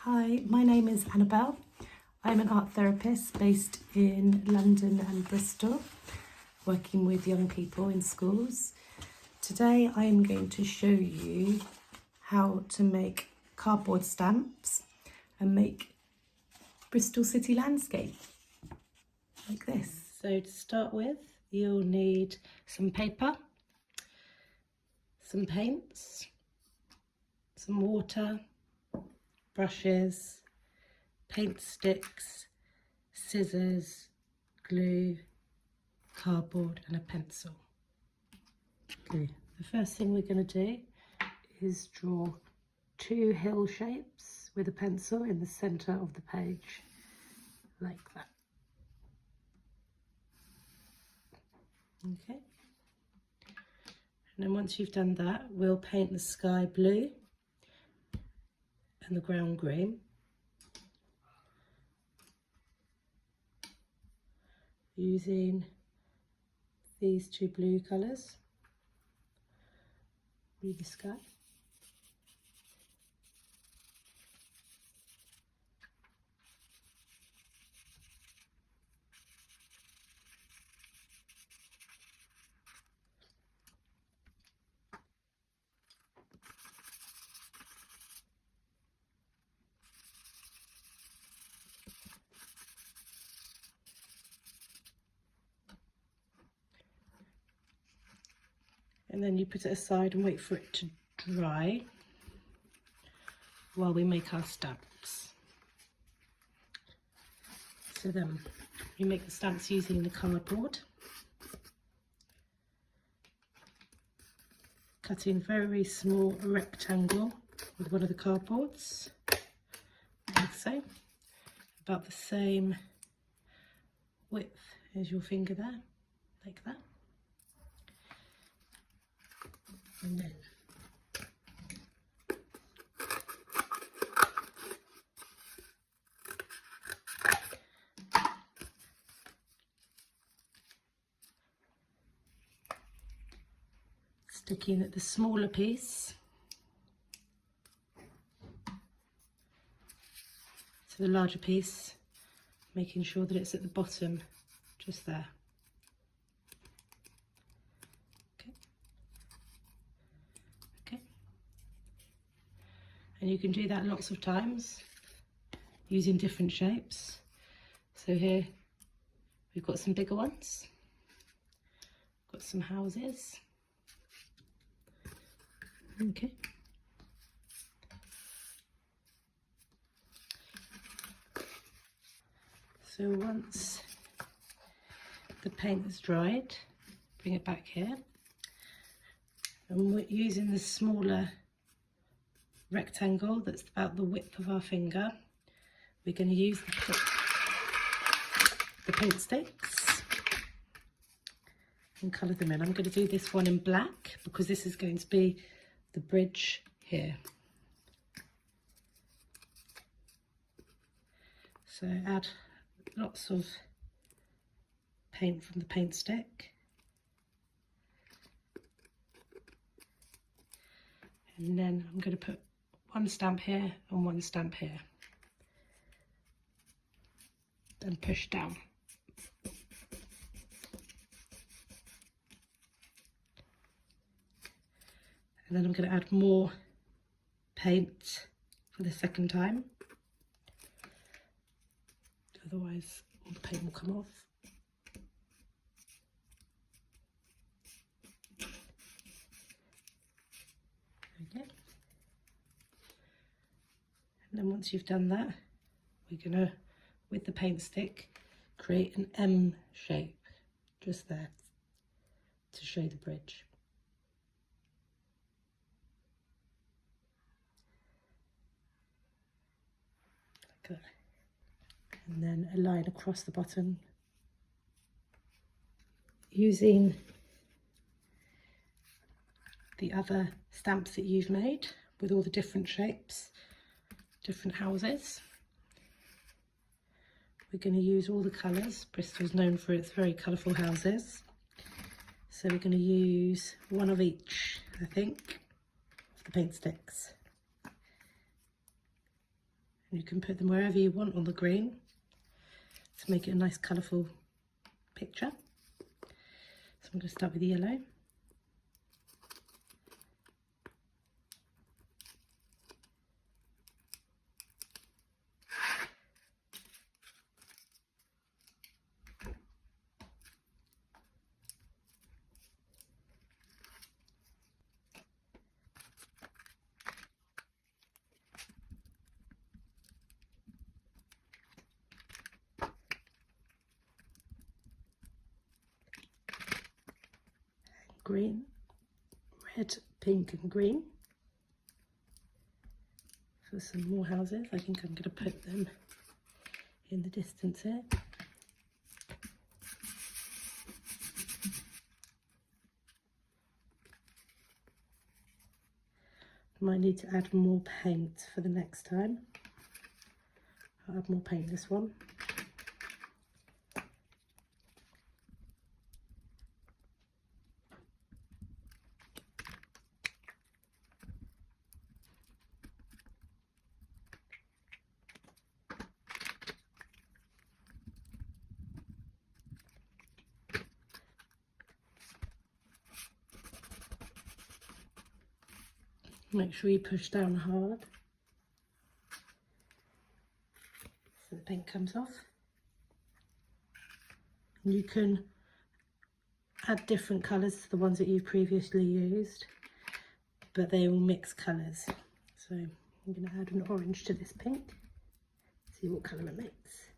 Hi, my name is Annabelle. I'm an art therapist based in London and Bristol, working with young people in schools. Today I am going to show you how to make cardboard stamps and make Bristol city landscape like this. So to start with, you'll need some paper, some paints, some water, brushes, paint sticks, scissors, glue, cardboard and a pencil. Okay, the first thing we're going to do is draw two hill shapes with a pencil in the centre of the page, like that. Okay, and then once you've done that, we'll paint the sky blue and the ground green. Using these two blue colours, blue the sky. And then you put it aside and wait for it to dry while we make our stamps. So then we make the stamps using the cardboard, cutting a very small rectangle with one of the cardboards, like so, about the same width as your finger there, like that. And then sticking at the smaller piece to the larger piece, making sure that it's at the bottom, just there. Okay. And you can do that lots of times using different shapes. So here we've got some bigger ones, got some houses. Okay. So once the paint is dried, bring it back here. And we're using the smaller rectangle that's about the width of our finger. We're going to use the paint sticks and colour them in. I'm going to do this one in black because this is going to be the bridge here. So add lots of paint from the paint stick. And then I'm going to put one stamp here and one stamp here. Then push down. And then I'm going to add more paint for the second time. Otherwise, all the paint will come off. Okay. And then once you've done that, we're going to, with the paint stick, create an M shape just there to show the bridge. Like that. And then a line across the bottom using the other stamps that you've made with all the different shapes, different houses. We're going to use all the colours. Bristol's known for its very colourful houses. So we're going to use one of each, I think, of the paint sticks. And you can put them wherever you want on the green to make it a nice colourful picture. So I'm going to start with the yellow. Green, red, pink and green for some more houses. I think I'm going to put them in the distance here. Might need to add more paint for the next time. I'll add more paint this one. Make sure you push down hard so the paint comes off. And you can add different colours to the ones that you've previously used, but they all mix colours. So I'm going to add an orange to this pink, see what colour it makes.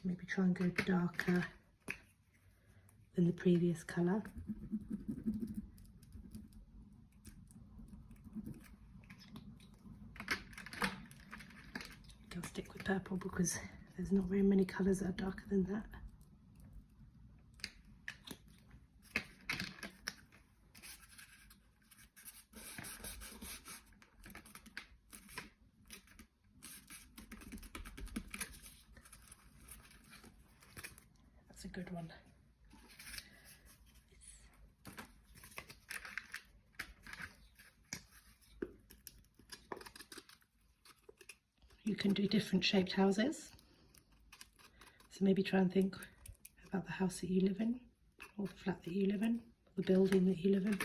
Maybe try and go darker than the previous colour. I'll stick with purple because there's not very many colours that are darker than that. That's a good one. You can do different shaped houses. So maybe try and think about the house that you live in, or the flat that you live in, or the building that you live in.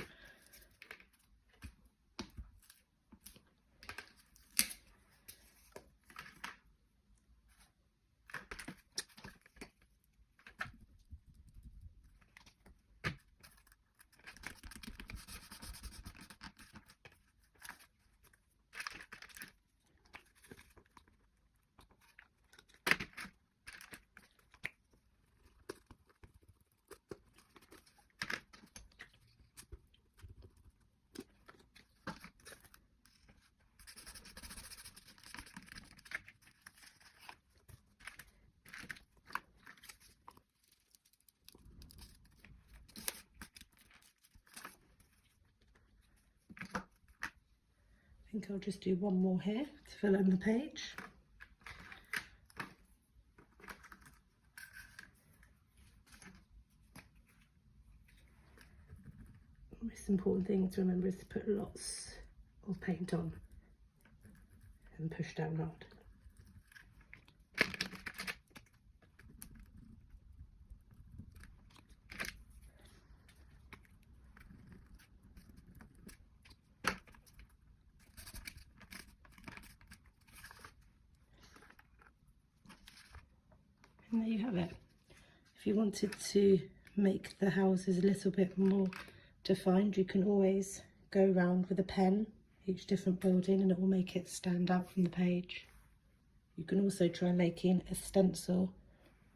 I think I'll just do one more here to fill in the page. The most important thing to remember is to put lots of paint on and push down hard. And there you have it. If you wanted to make the houses a little bit more defined, you can always go around with a pen each different building and it will make it stand out from the page. You can also try making a stencil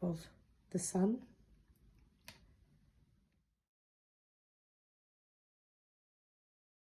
of the sun